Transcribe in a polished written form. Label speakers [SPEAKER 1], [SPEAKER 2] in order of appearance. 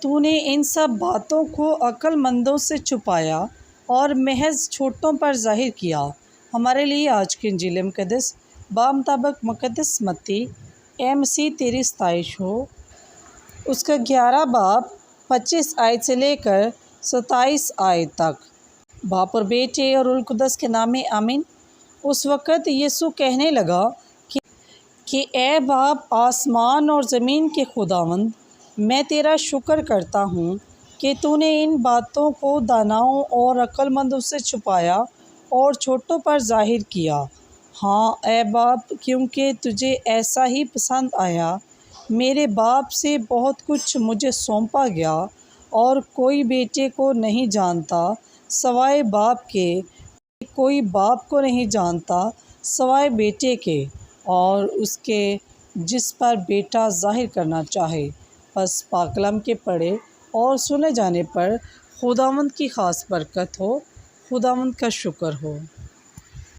[SPEAKER 1] تو نے ان سب باتوں کو عقل مندوں سے چھپایا اور محض چھوٹوں پر ظاہر کیا۔ ہمارے لیے آج کی انجیل مقدس بمطابق مقدس متی اے مسیح تیری ستائش ہو، اس کا 11 باب 25 آیت سے لے کر 27 آیت تک۔ باپ اور بیٹے اور روح القدس کے نام میں آمین۔ اس وقت یسوع کہنے لگا کہ اے باپ، آسمان اور زمین کے خداوند، میں تیرا شکر کرتا ہوں کہ تو نے ان باتوں کو داناؤں اور عقل مندوں سے چھپایا اور چھوٹوں پر ظاہر کیا۔ ہاں اے باپ، کیونکہ تجھے ایسا ہی پسند آیا۔ میرے باپ سے بہت کچھ مجھے سونپا گیا، اور کوئی بیٹے کو نہیں جانتا سوائے باپ کے، کوئی باپ کو نہیں جانتا سوائے بیٹے کے، اور اس کے جس پر بیٹا ظاہر کرنا چاہے۔ پس پاک کلام کے پڑھے اور سنے جانے پر خداوند کی خاص برکت ہو۔ خداوند کا شکر ہو۔